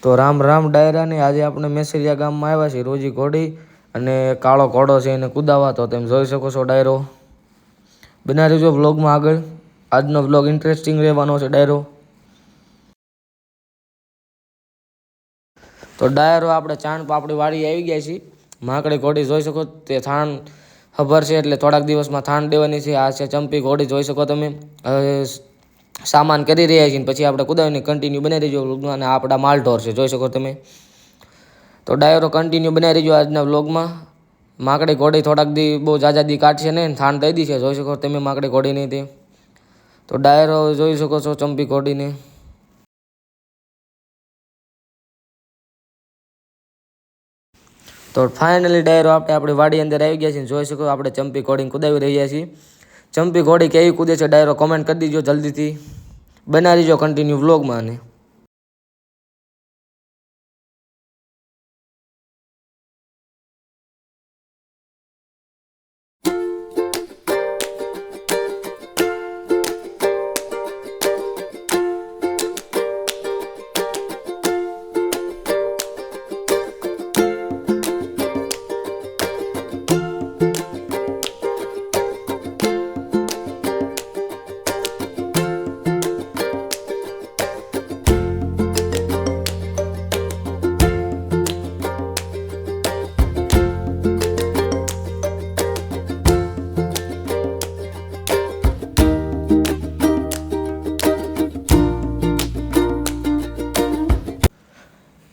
તો રામ રામ ડાયરાને આજે આપણે મેસરિયા ગામમાં આવ્યા છીએ રોજી ઘોડી અને કાળો ઘોડો છે એને કુદાવા. તો તમે જોઈ શકો છો ડાયરો. બના રહેજો વ્લોગમાં આગળ. આજનો વ્લોગ ઇન્ટરેસ્ટિંગ રહેવાનો છે ડાયરો. તો ડાયરો આપણે ચાણ પાપડી વાળી આવી ગયા છીએ. માકડી ઘોડી જોઈ શકો તે થાણ ખબર છે એટલે થોડાક દિવસમાં થાણ દેવાની છે. આ છે ચંપી ઘોડી જોઈ શકો તમે. હવે સામાન કરી રહ્યા છીએ પછી આપણે કુદાવીને કન્ટિન્યુ બનાવી રહીજો વ્લોગમાં. અને આપણા માલઢોર છે જોઈ શકો તમે. તો ડાયરો કન્ટિન્યુ બનાવી રહીજો આજના વ્લોગમાં. માકડી ઘોડી થોડાક દી બહુ જાજા દી કાઢશે ને થાણ દઈ દી છે જોઈ શકો તમે માકડી ઘોડીને તે. તો ડાયરો જોઈ શકો છો ચંપી ઘોડીને. તો ફાઇનલી ડાયરો આપણે આપણી વાડી અંદર આવી ગયા છીએ. જોઈ શકો આપણે ચંપી ઘોડીને કુદાવી રહ્યા છીએ. ચંપી ઘોડી કેવી કૂદે છે ડાયરો કોમેન્ટ કરી દીજો જલ્દીથી. બનાવી દીજો કન્ટિન્યુ વ્લોગમાં. અને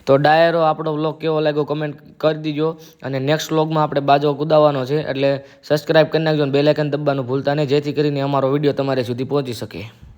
તો ડાયરો આપણો વ્લોગ કેવો લાગ્યો કમેન્ટ કરી દીજો. અને નેક્સ્ટ વ્લોગમાં આપણે બાજો કુદાવવાનો છે એટલે સબસ્ક્રાઈબ કરી નાખજો અને બેલ આઇકન દબાવવાનું ભૂલતા નહીં જેથી કરીને અમારો વિડીયો તમારે સુધી પહોંચી શકે.